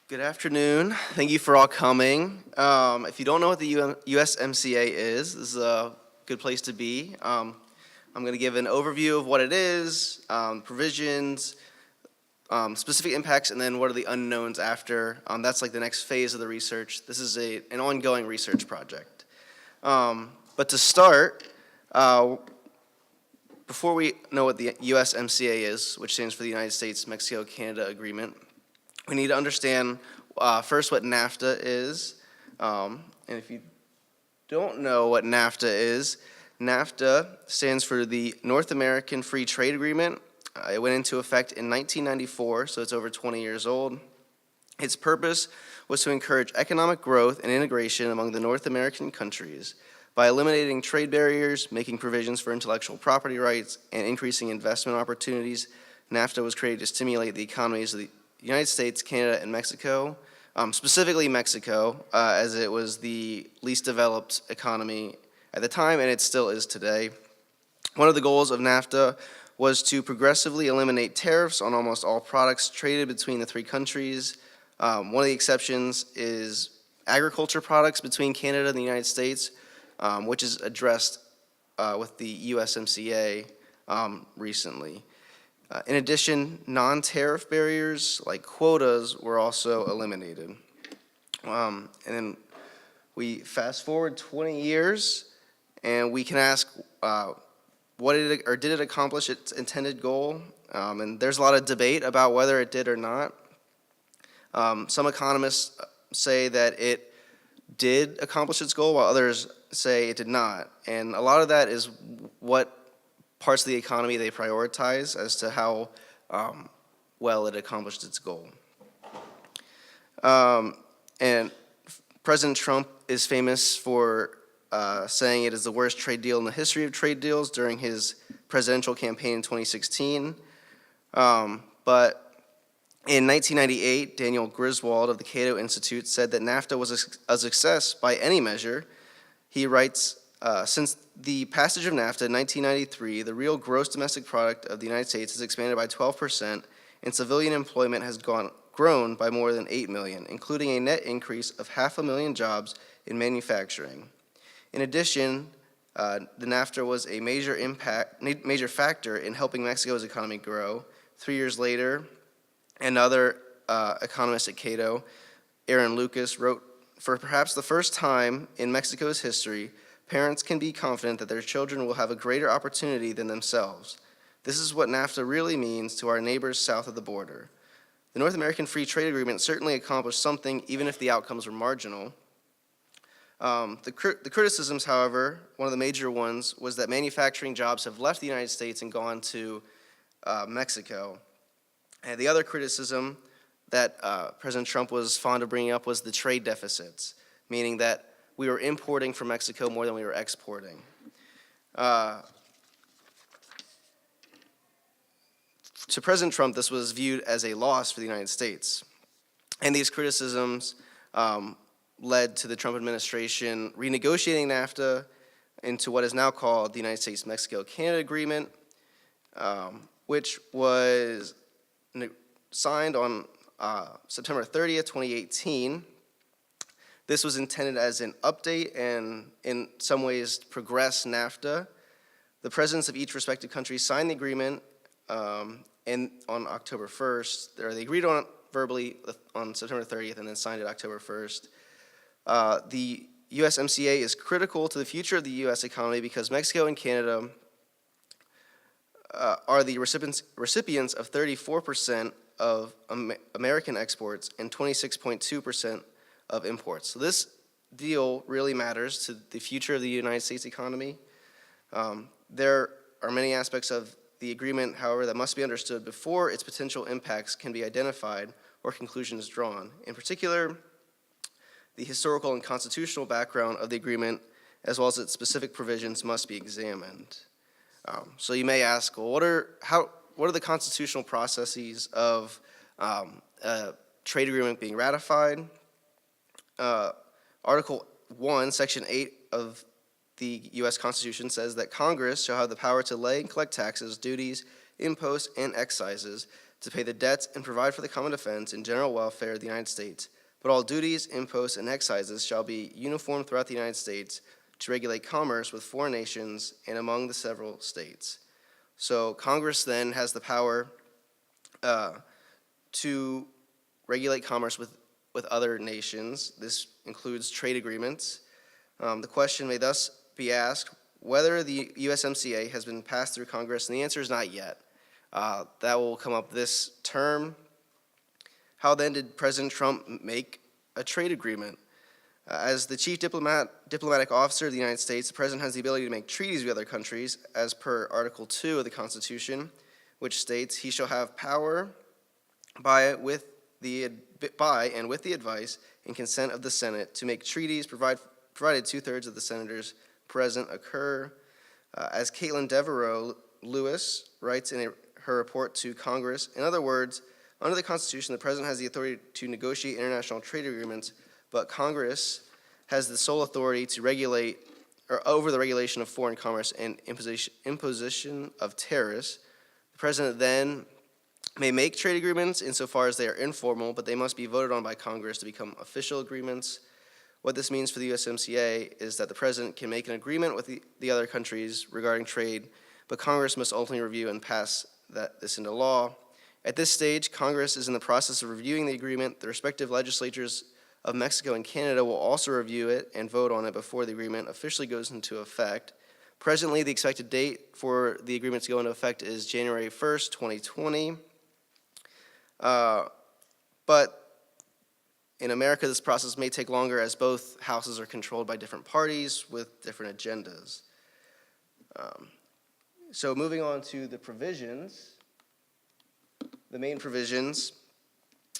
Good afternoon. Thank you for all coming. If you don't know what the USMCA is, this is a good place to be. I'm going to give an overview of what it is, provisions, specific impacts, and then what are the unknowns after. That's like the next phase of the research. This is an ongoing research project. But to start, before we know what the USMCA is, which stands for the United States-Mexico-Canada Agreement, we need to understand first what NAFTA is. And if you don't know what NAFTA is, NAFTA stands for the North American Free Trade Agreement. It went into effect in 1994, so it's over 20 years old. Its purpose was to encourage economic growth and integration among the North American countries by eliminating trade barriers, making provisions for intellectual property rights, and increasing investment opportunities. NAFTA was created to stimulate the economies of the United States, Canada, and Mexico, specifically Mexico, as it was the least developed economy at the time, and it still is today. One of the goals of NAFTA was to progressively eliminate tariffs on almost all products traded between the three countries. One of the exceptions is agriculture products between Canada and the United States, which is addressed with the USMCA recently. In addition, non-tariff barriers like quotas were also eliminated. And then we fast forward 20 years, and we can ask, did it accomplish its intended goal? And there's a lot of debate about whether it did or not. Some economists say that it did accomplish its goal, while others say it did not. And a lot of that is what parts of the economy they prioritize as to how well it accomplished its goal. And President Trump is famous for saying it is the worst trade deal in the history of trade deals during his presidential campaign in 2016. But in 1998, Daniel Griswold of the Cato Institute said that NAFTA was a success by any measure. He writes, since the passage of NAFTA in 1993, the real gross domestic product of the United States has expanded by 12%, and civilian employment has grown by more than 8 million, including a net increase of 500,000 jobs in manufacturing. In addition, the NAFTA was a major factor in helping Mexico's economy grow. 3 years later, another economist at Cato, Aaron Lucas, wrote, "For perhaps the first time in Mexico's history, parents can be confident that their children will have a greater opportunity than themselves. This is what NAFTA really means to our neighbors south of the border." The North American Free Trade Agreement certainly accomplished something, even if the outcomes were marginal. The criticisms, however, one of the major ones, was that manufacturing jobs have left the United States and gone to Mexico. And the other criticism that President Trump was fond of bringing up was the trade deficits, meaning that we were importing from Mexico more than we were exporting. To President Trump, this was viewed as a loss for the United States. And these criticisms led to the Trump administration renegotiating NAFTA into what is now called the United States-Mexico-Canada Agreement, which was signed on September 30th, 2018. This was intended as an update and in some ways progress NAFTA. The presidents of each respective country signed the agreement on October 1st, or they agreed on it verbally on September 30th and then signed it October 1st. The USMCA is critical to the future of the U.S. economy because Mexico and Canada are the recipients of 34% of American exports and 26.2% of imports. So this deal really matters to the future of the United States economy. There are many aspects of the agreement, however, that must be understood before its potential impacts can be identified or conclusions drawn. In particular, the historical and constitutional background of the agreement, as well as its specific provisions, must be examined. So you may ask, well, what are the constitutional processes of a trade agreement being ratified? Article 1, Section 8 of the U.S. Constitution says that Congress shall have the power to lay and collect taxes, duties, imposts, and excises, to pay the debts and provide for the common defense and general welfare of the United States, but all duties, imposts, and excises shall be uniform throughout the United States to regulate commerce with foreign nations and among the several states. So Congress then has the power to regulate commerce with other nations. This includes trade agreements. The question may thus be asked whether the USMCA has been passed through Congress, and the answer is not yet. That will come up this term. How then did President Trump make a trade agreement? As the chief diplomatic officer of the United States, the president has the ability to make treaties with other countries, as per Article 2 of the Constitution, which states he shall have power by and with the advice and consent of the Senate to make treaties provided 2/3 of the senators present occur. As Caitlin Devereaux Lewis writes in her report to Congress, in other words, under the Constitution, the president has the authority to negotiate international trade agreements, but Congress has the sole authority to regulate or over the regulation of foreign commerce and imposition of tariffs. The president then may make trade agreements insofar as they are informal, but they must be voted on by Congress to become official agreements. What this means for the USMCA is that the president can make an agreement with the other countries regarding trade, but Congress must ultimately review and pass this into law. At this stage, Congress is in the process of reviewing the agreement. The respective legislatures of Mexico and Canada will also review it and vote on it before the agreement officially goes into effect. Presently, the expected date for the agreement to go into effect is January 1st, 2020. But in America, this process may take longer as both houses are controlled by different parties with different agendas. So moving on to the provisions, the main provisions.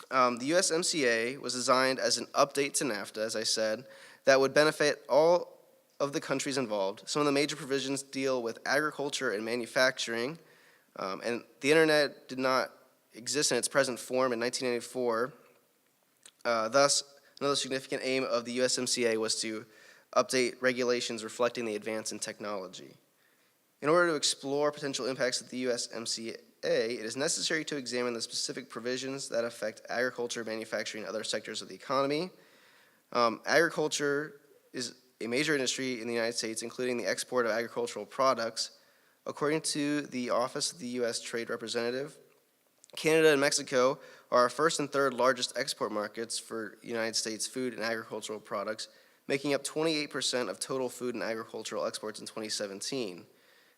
The USMCA was designed as an update to NAFTA, as I said, that would benefit all of the countries involved. Some of the major provisions deal with agriculture and manufacturing, and the internet did not exist in its present form in 1994. Thus, another significant aim of the USMCA was to update regulations reflecting the advance in technology. In order to explore potential impacts of the USMCA, it is necessary to examine the specific provisions that affect agriculture, manufacturing, and other sectors of the economy. Agriculture is a major industry in the United States, including the export of agricultural products. According to the Office of the U.S. Trade Representative, Canada and Mexico are our first and third largest export markets for United States food and agricultural products, making up 28% of total food and agricultural exports in 2017.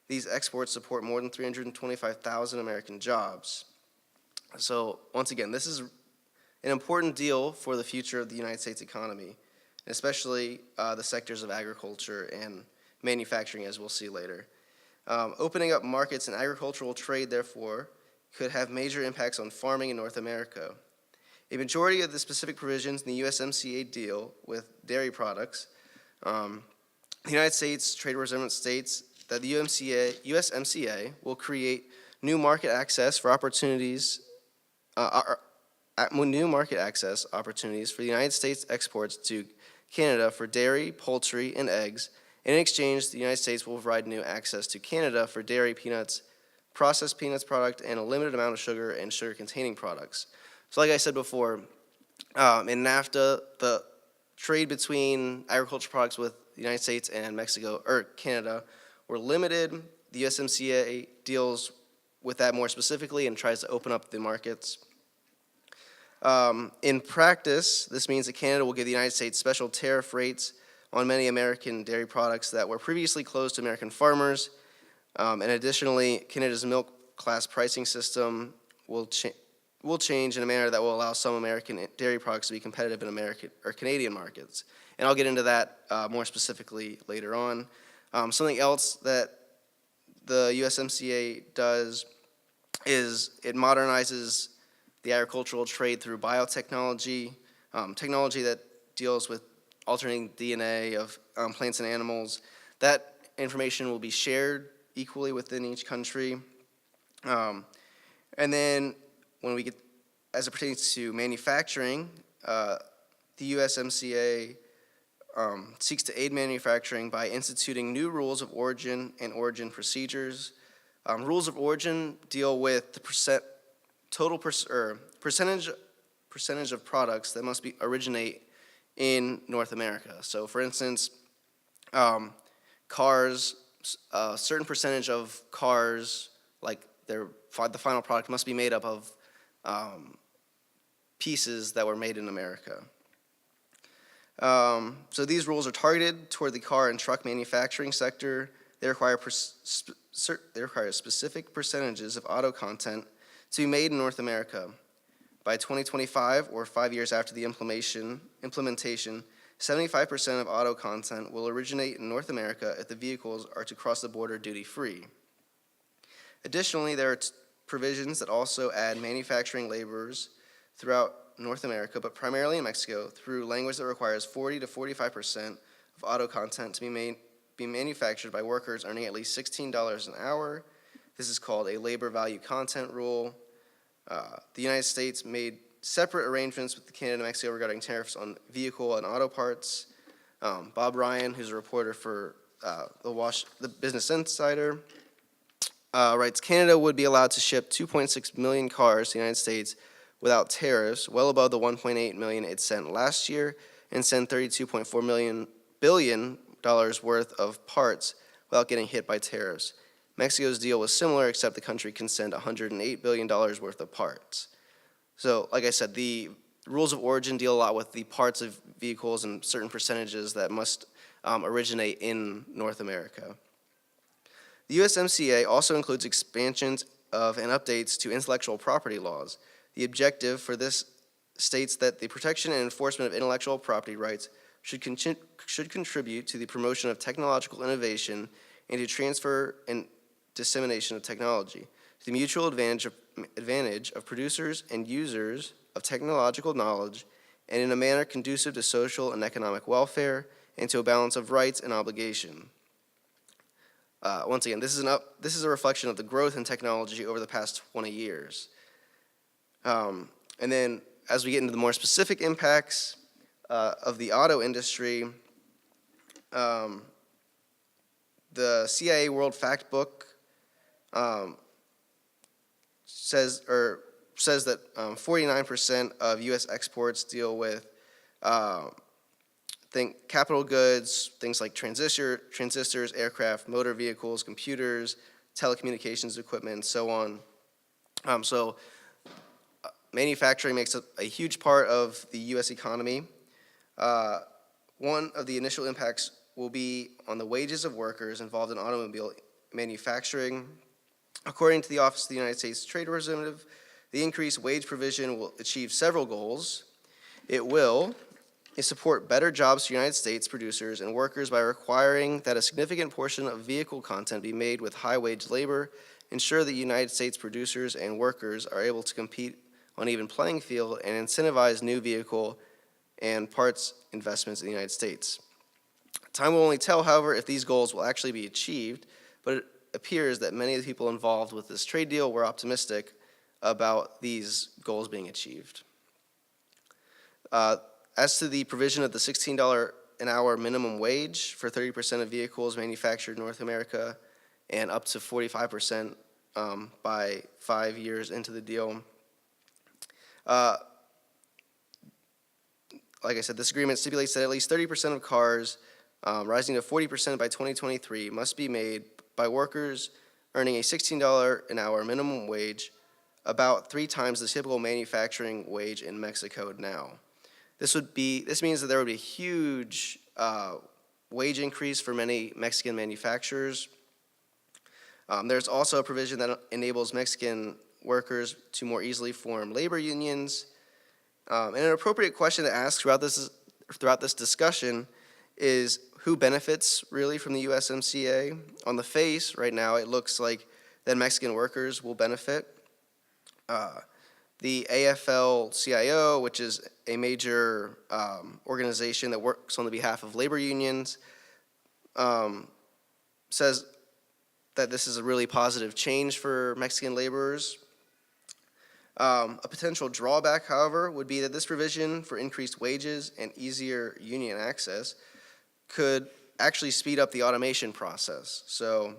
These exports support more than 325,000 American jobs. So once again, this is an important deal for the future of the United States economy, especially the sectors of agriculture and manufacturing, as we'll see later. Opening up markets in agricultural trade, therefore, could have major impacts on farming in North America. A majority of the specific provisions in the USMCA deal with dairy products. The United States Trade Representative states that the USMCA will create new market access opportunities for the United States exports to Canada for dairy, poultry, and eggs. In exchange, the United States will provide new access to Canada for dairy, peanuts, processed peanuts product, and a limited amount of sugar and sugar-containing products. So like I said before, in NAFTA, the trade between agricultural products with the United States and Mexico, or Canada, were limited. The USMCA deals with that more specifically and tries to open up the markets. In practice, this means that Canada will give the United States special tariff rates on many American dairy products that were previously closed to American farmers. And additionally, Canada's milk class pricing system will change in a manner that will allow some American dairy products to be competitive in American or Canadian markets. And I'll get into that more specifically later on. Something else that the USMCA does is it modernizes the agricultural trade through biotechnology, technology that deals with alternating DNA of plants and animals. That information will be shared equally within each country. And then when we get, as it pertains to manufacturing, the USMCA seeks to aid manufacturing by instituting new rules of origin and origin procedures. Rules of origin deal with the total percentage of products that must originate in North America. So, for instance, cars, a certain percentage of cars, like the final product, must be made up of pieces that were made in America. So these rules are targeted toward the car and truck manufacturing sector. They require specific percentages of auto content to be made in North America. By 2025, or 5 years after the implementation, 75% of auto content will originate in North America if the vehicles are to cross the border duty-free. Additionally, there are provisions that also add manufacturing laborers throughout North America, but primarily in Mexico, through language that requires 40 to 45% of auto content to be manufactured by workers earning at least $16 an hour. This is called a labor value content rule. The United States made separate arrangements with Canada and Mexico regarding tariffs on vehicle and auto parts. Bob Ryan, who's a reporter for the Business Insider, writes, Canada would be allowed to ship 2.6 million cars to the United States without tariffs, well above the 1.8 million it sent last year, and send $32.4 billion worth of parts without getting hit by tariffs. Mexico's deal was similar, except the country can send $108 billion worth of parts. So, like I said, the rules of origin deal a lot with the parts of vehicles and certain percentages that must originate in North America. The USMCA also includes expansions of and updates to intellectual property laws. The objective for this states that the protection and enforcement of intellectual property rights should contribute to the promotion of technological innovation and to transfer and dissemination of technology, to the mutual advantage of producers and users of technological knowledge, and in a manner conducive to social and economic welfare, and to a balance of rights and obligation. Once again, this is a reflection of the growth in technology over the past 20 years. And then, as we get into the more specific impacts of the auto industry, the CIA World Factbook says that 49% of U.S. exports deal with capital goods, things like transistors, aircraft, motor vehicles, computers, telecommunications equipment, and so on. So manufacturing makes up a huge part of the U.S. economy. One of the initial impacts will be on the wages of workers involved in automobile manufacturing. According to the Office of the United States Trade Representative, the increased wage provision will achieve several goals. It will support better jobs for United States producers and workers by requiring that a significant portion of vehicle content be made with high-wage labor, ensure that United States producers and workers are able to compete on an even playing field, and incentivize new vehicle and parts investments in the United States. Time will only tell, however, if these goals will actually be achieved, but it appears that many of the people involved with this trade deal were optimistic about these goals being achieved. As to the provision of the $16 an hour minimum wage for 30% of vehicles manufactured in North America and up to 45% by 5 years into the deal, like I said, this agreement stipulates that at least 30% of cars, rising to 40% by 2023, must be made by workers earning a $16 an hour minimum wage, about 3 times the typical manufacturing wage in Mexico now. This means that there would be a huge wage increase for many Mexican manufacturers. There's also a provision that enables Mexican workers to more easily form labor unions. And an appropriate question to ask throughout this discussion is who benefits really from the USMCA? On the face, right now, it looks like that Mexican workers will benefit. The AFL-CIO, which is a major organization that works on the behalf of labor unions, says that this is a really positive change for Mexican laborers. A potential drawback, however, would be that this provision for increased wages and easier union access could actually speed up the automation process. So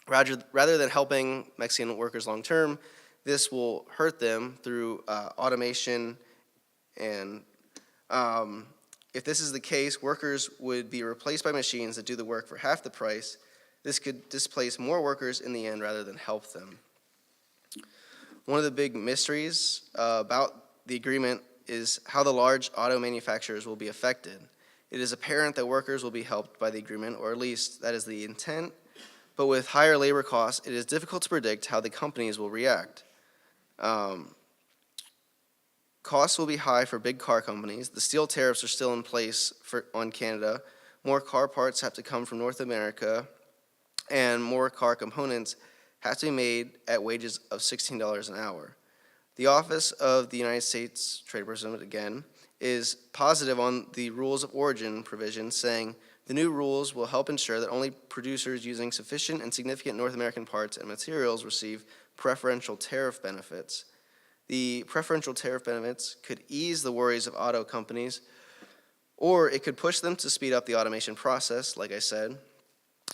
rather than helping Mexican workers long term, this will hurt them through automation, and if this is the case, workers would be replaced by machines that do the work for half the price. This could displace more workers in the end rather than help them. One of the big mysteries about the agreement is how the large auto manufacturers will be affected. It is apparent that workers will be helped by the agreement, or at least that is the intent, but with higher labor costs, it is difficult to predict how the companies will react. Costs will be high for big car companies. The steel tariffs are still in place on Canada. More car parts have to come from North America, and more car components have to be made at wages of $16 an hour. The Office of the United States Trade Representative, again, is positive on the rules of origin provision, saying the new rules will help ensure that only producers using sufficient and significant North American parts and materials receive preferential tariff benefits. The preferential tariff benefits could ease the worries of auto companies, or it could push them to speed up the automation process, like I said.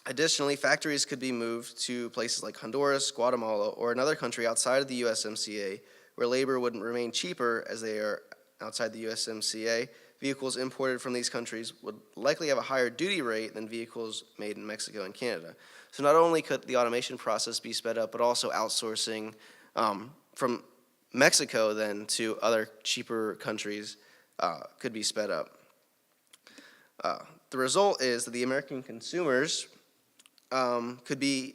Additionally, factories could be moved to places like Honduras, Guatemala, or another country outside of the USMCA where labor would remain cheaper as they are outside the USMCA. Vehicles imported from these countries would likely have a higher duty rate than vehicles made in Mexico and Canada. So not only could the automation process be sped up, but also outsourcing from Mexico then to other cheaper countries could be sped up. The result is that the American consumers could be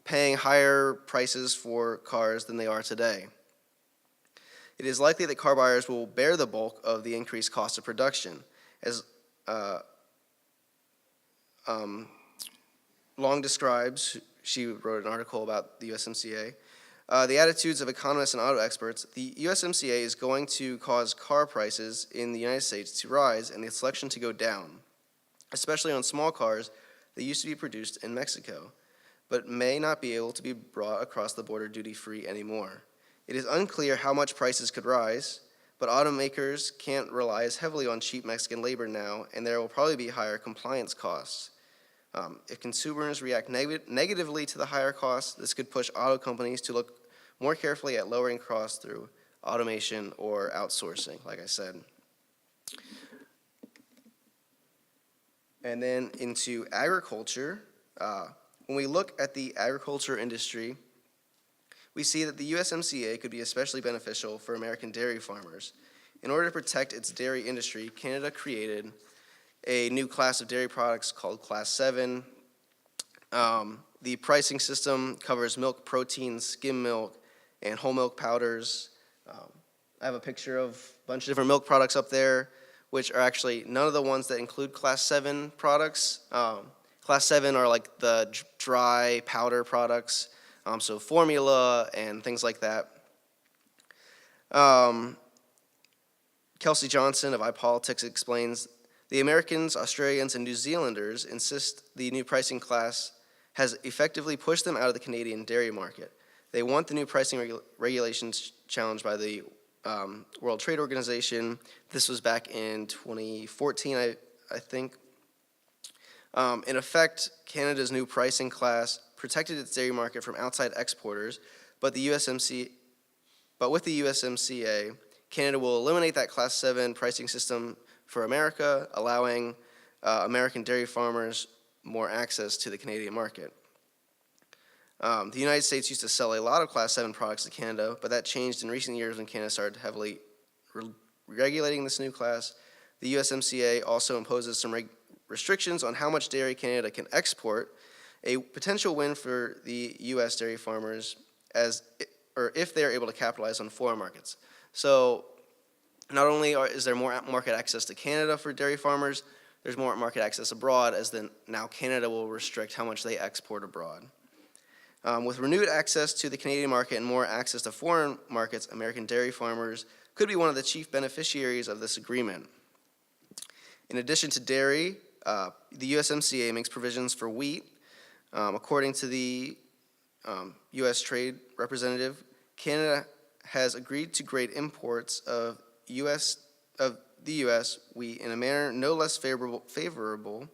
paying higher prices for cars than they are today. It is likely that car buyers will bear the bulk of the increased cost of production. As Long describes, she wrote an article about the USMCA, the attitudes of economists and auto experts, the USMCA is going to cause car prices in the United States to rise and the selection to go down, especially on small cars that used to be produced in Mexico, but may not be able to be brought across the border duty-free anymore. It is unclear how much prices could rise, but automakers can't rely as heavily on cheap Mexican labor now, and there will probably be higher compliance costs. If consumers react negatively to the higher costs, this could push auto companies to look more carefully at lowering costs through automation or outsourcing, like I said. And then into agriculture. When we look at the agriculture industry, we see that the USMCA could be especially beneficial for American dairy farmers. In order to protect its dairy industry, Canada created a new class of dairy products called Class 7. The pricing system covers milk proteins, skim milk, and whole milk powders. I have a picture of a bunch of different milk products up there, which are actually none of the ones that include Class 7 products. Class 7 are like the dry powder products, so formula and things like that. Kelsey Johnson of iPolitics explains, the Americans, Australians, and New Zealanders insist the new pricing class has effectively pushed them out of the Canadian dairy market. They want the new pricing regulations challenged by the World Trade Organization. This was back in 2014, I think. In effect, Canada's new pricing class protected its dairy market from outside exporters, but with the USMCA, Canada will eliminate that Class 7 pricing system for America, allowing American dairy farmers more access to the Canadian market. The United States used to sell a lot of Class 7 products to Canada, but that changed in recent years when Canada started heavily regulating this new class. The USMCA also imposes some restrictions on how much dairy Canada can export, a potential win for the U.S. dairy farmers if they are able to capitalize on foreign markets. So not only is there more market access to Canada for dairy farmers, there's more market access abroad, as then now Canada will restrict how much they export abroad. With renewed access to the Canadian market and more access to foreign markets, American dairy farmers could be one of the chief beneficiaries of this agreement. In addition to dairy, the USMCA makes provisions for wheat. According to the U.S. Trade Representative, Canada has agreed to grade imports of the U.S. wheat in a manner no less favorable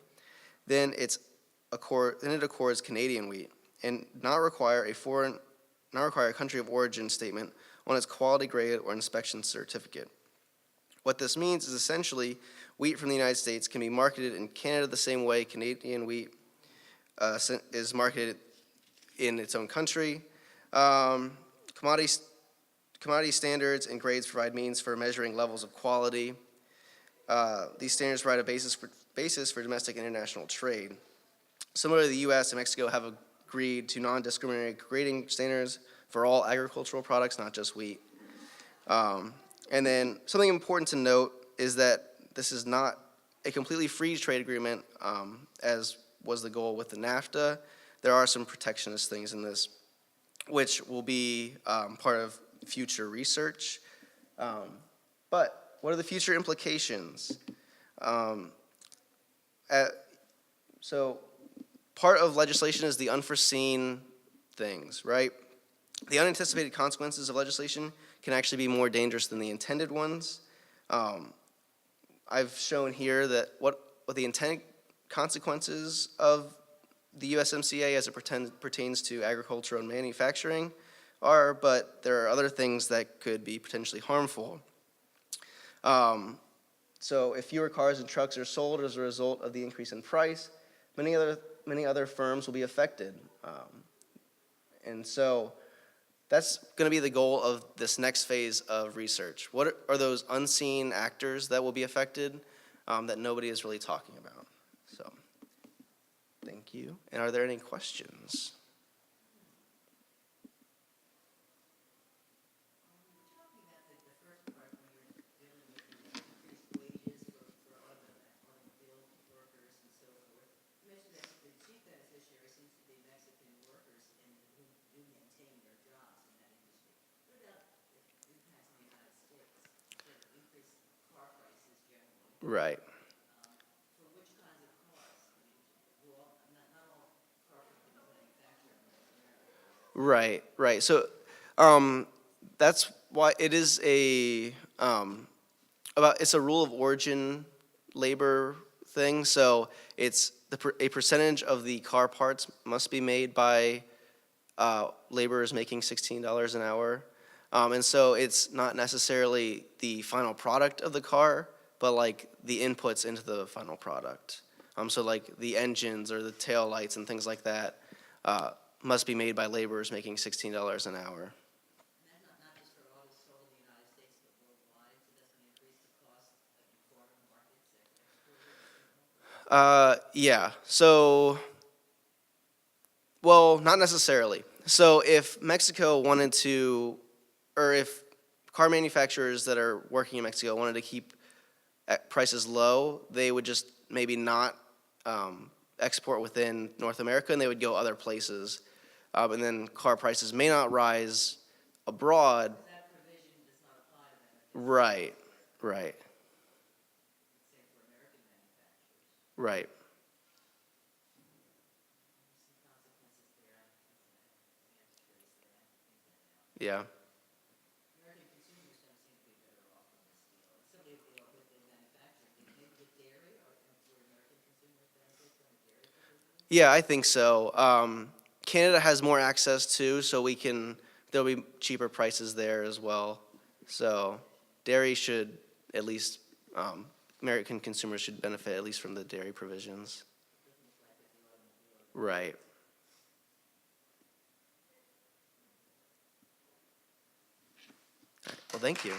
than it accords Canadian wheat, and not require a foreign require a country of origin statement on its quality grade or inspection certificate. What this means is essentially wheat from the United States can be marketed in Canada the same way Canadian wheat is marketed in its own country. Commodity standards and grades provide means for measuring levels of quality. These standards provide a basis for domestic and international trade. Similarly, the U.S. and Mexico have agreed to non-discriminatory grading standards for all agricultural products, not just wheat. And then something important to note is that this is not a completely free trade agreement, as was the goal with the NAFTA. There are some protectionist things in this, which will be part of future research. But what are the future implications? So part of legislation is the unforeseen things, right? The unanticipated consequences of legislation can actually be more dangerous than the intended ones. I've shown here that what the intended consequences of the USMCA as it pertains to agriculture and manufacturing are, but there are other things that could be potentially harmful. So if fewer cars and trucks are sold as a result of the increase in price, many other firms will be affected. And so that's going to be the goal of this next phase of research. What are those unseen actors that will be affected that nobody is really talking about? So, thank you. And are there any questions? Right. Right. So that's why it is it's a rule of origin labor thing. So it's a percentage of the car parts must be made by laborers making $16 an hour. And so it's not necessarily the final product of the car, but like the inputs into the final product. So like the engines or the tail lights and things like that must be made by laborers making $16 an hour. And that's not just for autos sold in the United States, but worldwide, so that's going to increase the cost in foreign markets? Yeah, so, well, not necessarily. So if Mexico wanted to, or if car manufacturers that are working in Mexico wanted to keep prices low, they would just maybe not export within North America, and they would go other places. And then car prices may not rise abroad. That provision does not apply to them. Right. Same for American manufacturers. Right. Yeah. American consumers don't seem to be better off on this deal. Certainly if they are within manufacturing, maybe the dairy, or would American consumers benefit from the dairy provision? Yeah, I think so. Canada has more access too, so there'll be cheaper prices there as well. So dairy should at least, American consumers should benefit at least from the dairy provisions. Right. Well, thank you.